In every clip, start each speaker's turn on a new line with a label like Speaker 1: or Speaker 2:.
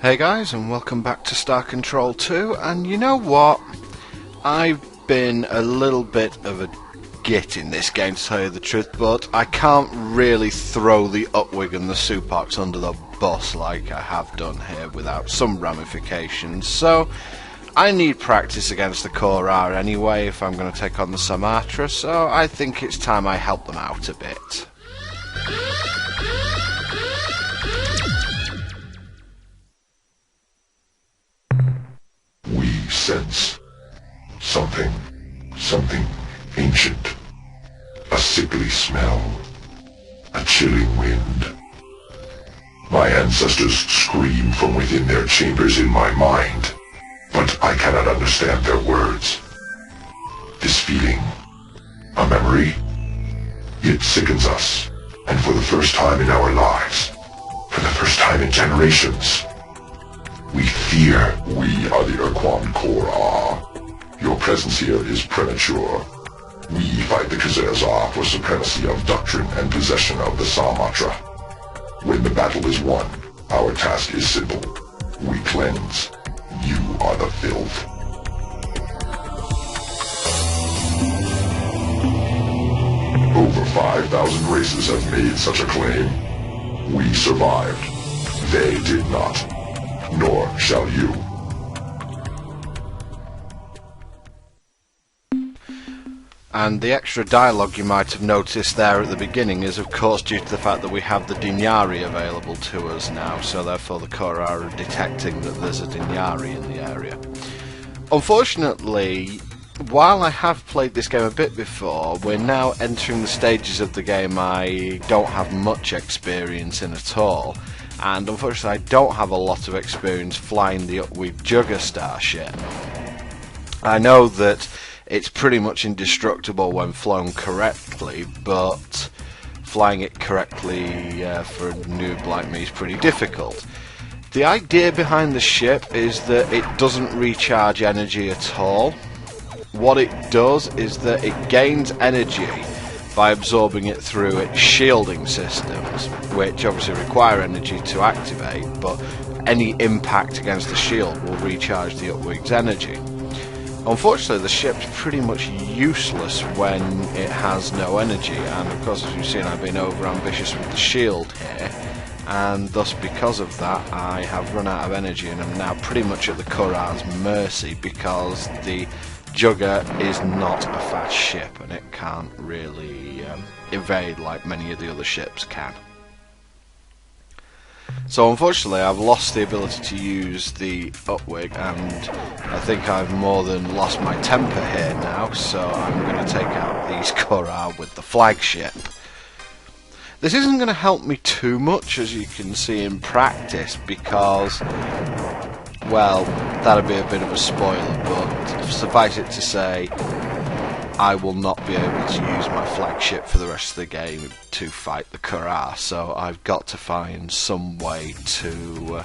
Speaker 1: Hey guys, and welcome back to Star Control 2, and you know what? I've been a little bit of a git in this game, to tell you the truth, but I can't really throw the Utwig and the Supox under the bus like I have done here without some ramifications, so I need practice against the Kohr-Ah anyway if I'm going to take on the Sumatra, so I think it's time I help them out a bit.
Speaker 2: Sense something ancient, a sickly smell, a chilling wind. My ancestors scream from within their chambers in my mind, but I cannot understand their words. This feeling, a memory, it sickens us, and for the first time in our lives, for the first time in generations, we fear. We are the Ur-Quan Kohr-Ah. Your presence here is premature. We fight the Khazars for supremacy of doctrine and possession of the Sumatra. When the battle is won, our task is simple. We cleanse. You are the filth. Over 5,000 races have made such a claim. We survived. They did not. Nor shall you.
Speaker 1: And the extra dialogue you might have noticed there at the beginning is of course due to the fact that we have the Dinyari available to us now, so therefore the Kohr-Ah are detecting that there's a Dinyari in the area. Unfortunately, while I have played this game a bit before, we're now entering the stages of the game I don't have much experience in at all. And unfortunately I don't have a lot of experience flying the Utwig Jugger starship. I know that it's pretty much indestructible when flown correctly, but flying it correctly for a noob like me is pretty difficult. The idea behind the ship is that it doesn't recharge energy at all. What it does is that it gains energy by absorbing it through its shielding systems, which obviously require energy to activate, but any impact against the shield will recharge the Utwig's energy. Unfortunately, the ship's pretty much useless when it has no energy, and of course, as you've seen, I've been over-ambitious with the shield here, and thus because of that, I have run out of energy and I'm now pretty much at the Kohr-Ah's mercy, because the Jugger is not a fast ship and it can't really evade like many of the other ships can. So unfortunately I've lost the ability to use the Utwig, and I think I've more than lost my temper here now, so I'm going to take out these Kohr-Ah with the flagship. This isn't going to help me too much, as you can see in practice, because, well, that'd be a bit of a spoiler, but suffice it to say, I will not be able to use my flagship for the rest of the game to fight the Kohr-Ah, so I've got to find some way to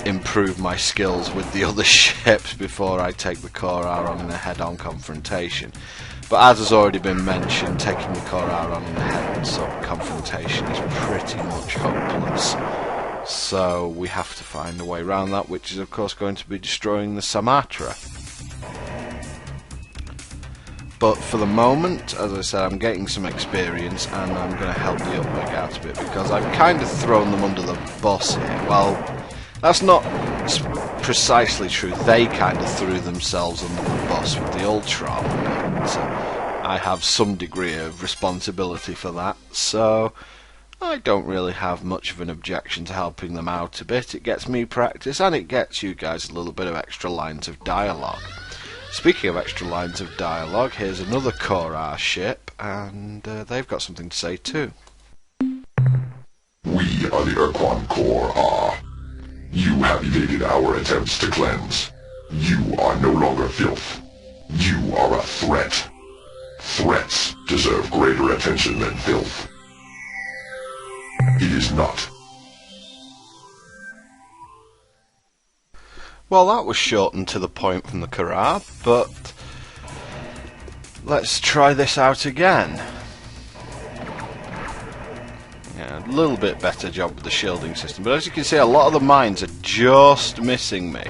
Speaker 1: improve my skills with the other ships before I take the Kohr-Ah on in a head-on confrontation. But as has already been mentioned, taking the Kohr-Ah on in a head-on confrontation is pretty much hopeless. So we have to find a way around that, which is of course going to be destroying the Sumatra. But for the moment, as I said, I'm getting some experience and I'm going to help the Utwig out a bit, because I've kind of thrown them under the bus here. Well, that's not precisely true. They kind of threw themselves under the bus with the Ultron, but I have some degree of responsibility for that, so I don't really have much of an objection to helping them out a bit. It gets me practice and it gets you guys a little bit of extra lines of dialogue. Speaking of extra lines of dialogue, here's another Kohr-Ah ship, and they've got something to say too.
Speaker 2: We are the Ur-Quan Kohr-Ah. You have evaded our attempts to cleanse. You are no longer filth. You are a threat. Threats deserve greater attention than filth. It is not.
Speaker 1: Well, that was short and to the point from the Kohr-Ah, but let's try this out again. Yeah, a little bit better job with the shielding system. But as you can see, a lot of the mines are just missing me.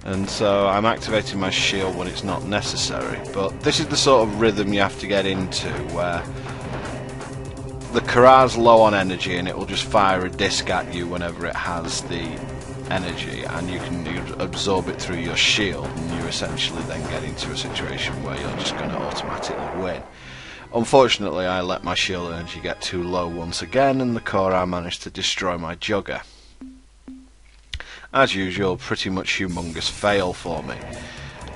Speaker 1: And so I'm activating my shield when it's not necessary. But this is the sort of rhythm you have to get into, where the Kohr-Ah's low on energy and it will just fire a disc at you whenever it has the energy, and you can absorb it through your shield, and you essentially then get into a situation where you're just going to automatically win. Unfortunately, I let my shield energy get too low once again, and the Kohr-Ah managed to destroy my jugger. As usual, pretty much humongous fail for me.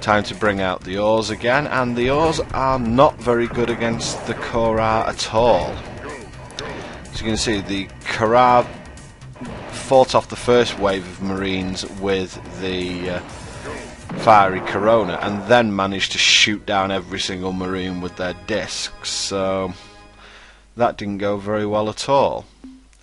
Speaker 1: Time to bring out the Urs again, and the Urs are not very good against the Kohr-Ah at all. As you can see, the Kohr-Ah fought off the first wave of Marines with the fiery Corona, and then managed to shoot down every single Marine with their discs, so that didn't go very well at all.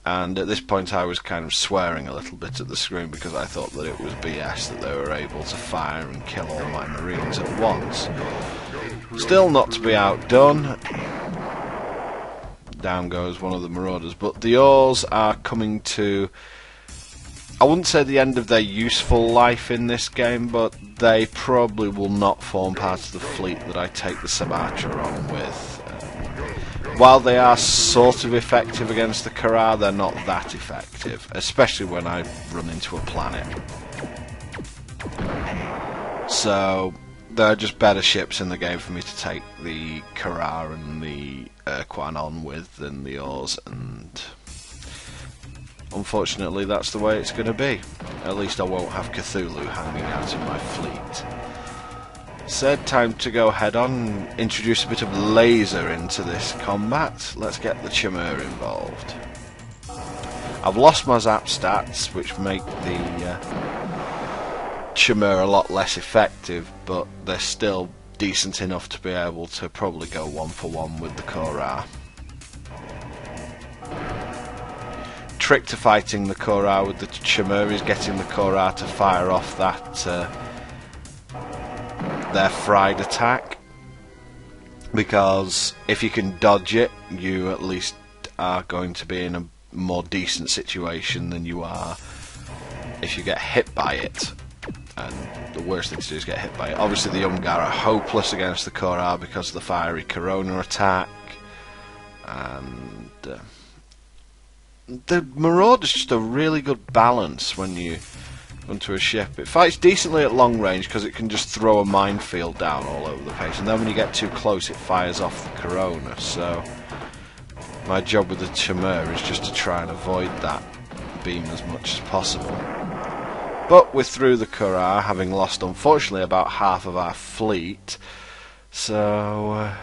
Speaker 1: And at this point I was kind of swearing a little bit at the screen because I thought that it was BS that they were able to fire and kill all my Marines at once. Still not to be outdone. Down goes one of the Marauders, but the Urs are coming to, I wouldn't say the end of their useful life in this game, but they probably will not form part of the fleet that I take the Sabatra on with. While they are sort of effective against the Kohr-Ah, they're not that effective, especially when I run into a planet. So there are just better ships in the game for me to take the Kohr-Ah and the Ur-Quan on with than the Urs, and unfortunately that's the way it's going to be. At least I won't have Cthulhu hanging out in my fleet. Said time to go head on and introduce a bit of laser into this combat. Let's get the Chimera involved. I've lost my zap stats, which make the Chimera a lot less effective, but they're still decent enough to be able to probably go 1-for-1 with the Kohr-Ah. Trick to fighting the Kohr-Ah with the Chimera is getting the Kohr-Ah to fire off that their fried attack, because if you can dodge it, you at least are going to be in a more decent situation than you are if you get hit by it. And the worst thing to do is get hit by it. Obviously the Umgar are hopeless against the Kohr-Ah because of the fiery Corona attack, and the Marauder's just a really good balance when you onto a ship. It fights decently at long range because it can just throw a minefield down all over the place, and then when you get too close it fires off the Corona. So my job with the Chimera is just to try and avoid that beam as much as possible. But we're through the Kohr-Ah, having lost unfortunately about half of our fleet, so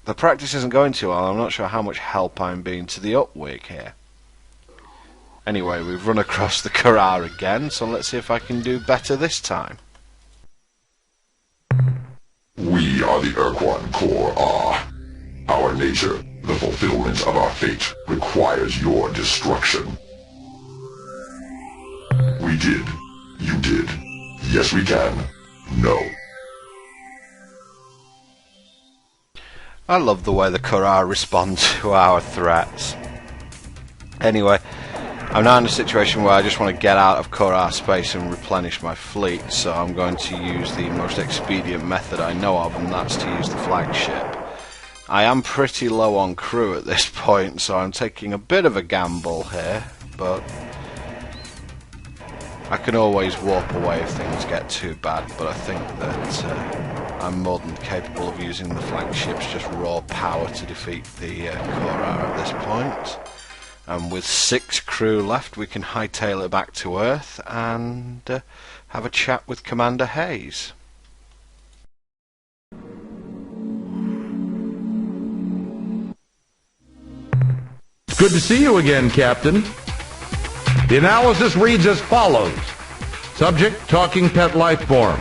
Speaker 1: the practice isn't going too well. I'm not sure how much help I'm being to the Utwig here. Anyway, we've run across the Kohr-Ah again, so let's see if I can do better this time.
Speaker 2: We are the Ur-Quan Kohr-Ah. Our nature, the fulfillment of our fate, requires your destruction. We did. You did. Yes, we can. No.
Speaker 1: I love the way the Kohr-Ah respond to our threats. Anyway, I'm now in a situation where I just want to get out of Kohr-Ah space and replenish my fleet, so I'm going to use the most expedient method I know of, and that's to use the flagship. I am pretty low on crew at this point, so I'm taking a bit of a gamble here, but I can always warp away if things get too bad. But I think that I'm more than capable of using the flagship's just raw power to defeat the Kohr-Ah at this point. And with 6 crew left, we can hightail it back to Earth and have a chat with Commander Hayes.
Speaker 3: Good to see you again, Captain. The analysis reads as follows. Subject, talking pet life form.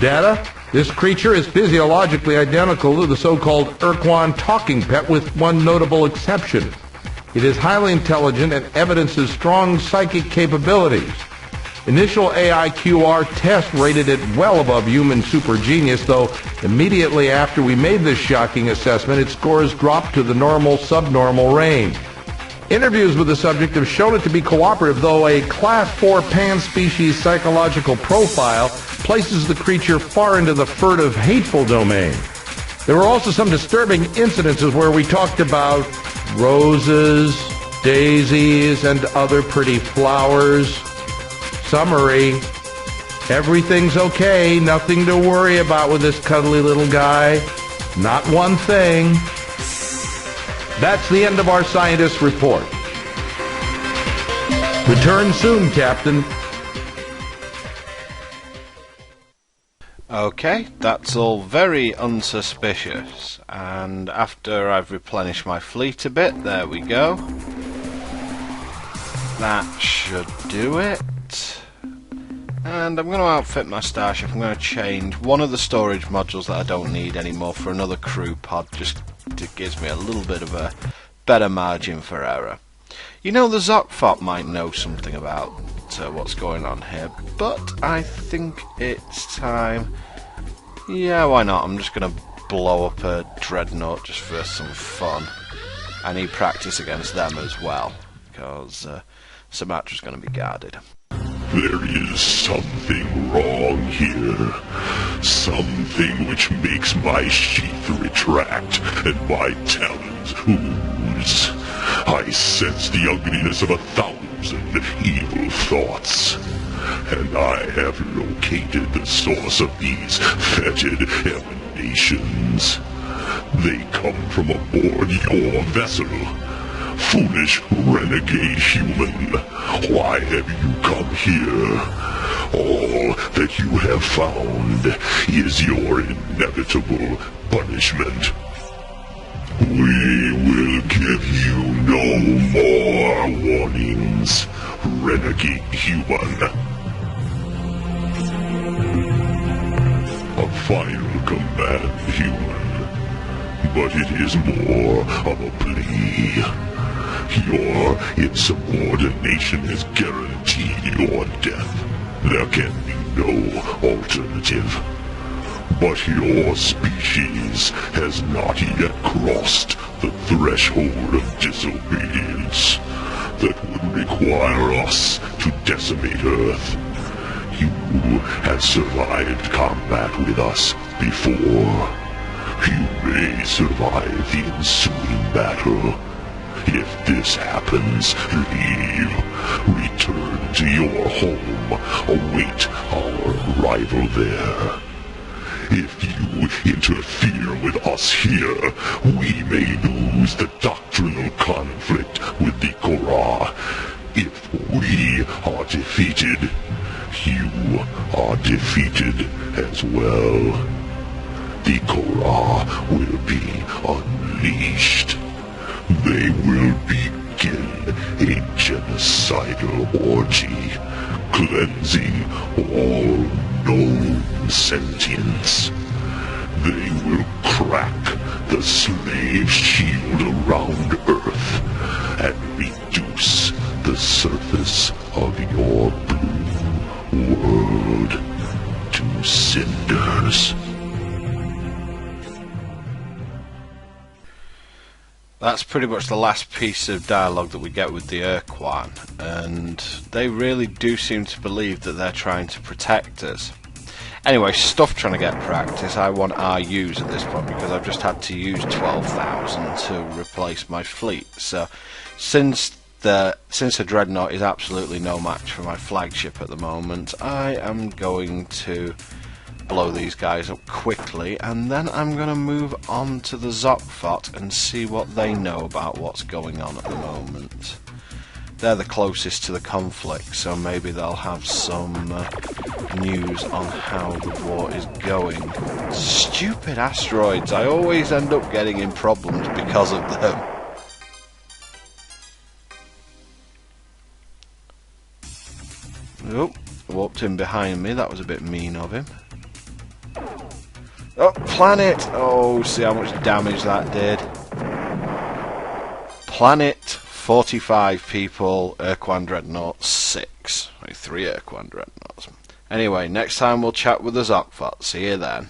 Speaker 3: Data, this creature is physiologically identical to the so-called Ur-Quan talking pet with one notable exception. It is highly intelligent and evidences strong psychic capabilities. Initial AIQR test rated it well above human super genius, though immediately after we made this shocking assessment, its scores dropped to the normal subnormal range. Interviews with the subject have shown it to be cooperative, though a Class 4 pan-species psychological profile places the creature far into the furtive, hateful domain. There were also some disturbing incidences where we talked about roses, daisies, and other pretty flowers. Summary: everything's okay, nothing to worry about with this cuddly little guy. Not one thing. That's the end of our scientist report. Return soon, Captain.
Speaker 1: Okay, that's all very unsuspicious, and after I've replenished my fleet a bit, there we go. That should do it. And I'm going to outfit my starship. I'm going to change one of the storage modules that I don't need anymore for another crew pod, just it gives me a little bit of a better margin for error. You know, the Zokfot might know something about what's going on here, but I think it's time. Yeah, why not? I'm just going to blow up a dreadnought just for some fun. I need practice against them as well, because Sumatra's going to be guarded.
Speaker 2: There is something wrong here. Something which makes my sheath retract and my talons ooze. I sense the ugliness of 1,000 evil thoughts. And I have located the source of these fetid emanations. They come from aboard your vessel. Foolish renegade human, why have you come here? All that you have found is your inevitable punishment. We will give you no more warnings, renegade human. A final command, human, but it is more of a plea. Your insubordination has guaranteed your death. There can be no alternative. But your species has not yet crossed the threshold of disobedience that would require us to decimate Earth. You have survived combat with us before. You may survive the ensuing battle. If this happens, leave. Return to your home. Await our arrival there. If you interfere with us here, we may lose the doctrinal conflict with the Kohr-Ah. If we are defeated, you are defeated as well. The Kohr-Ah will be unleashed. They will begin a genocidal orgy, cleansing all known sentience. They will crack the slave shield around Earth and reduce the surface of your blue world to cinders.
Speaker 1: That's pretty much the last piece of dialogue that we get with the Ur-Quan, and they really do seem to believe that they're trying to protect us. Anyway, stuff trying to get practice. I want RUs at this point because I've just had to use 12,000 to replace my fleet. So since the Dreadnought is absolutely no match for my flagship at the moment, I am going to blow these guys up quickly, and then I'm going to move on to the Zokfot and see what they know about what's going on at the moment. They're the closest to the conflict, so maybe they'll have some news on how the war is going. Stupid asteroids, I always end up getting in problems because of them. Oh, walked in behind me, that was a bit mean of him. Oh, planet! Oh, see how much damage that did. Planet, 45 people, Ur-Quan Dreadnought, 6. 3 Ur-Quan Dreadnoughts. Anyway, next time we'll chat with the Zokfot. See you then.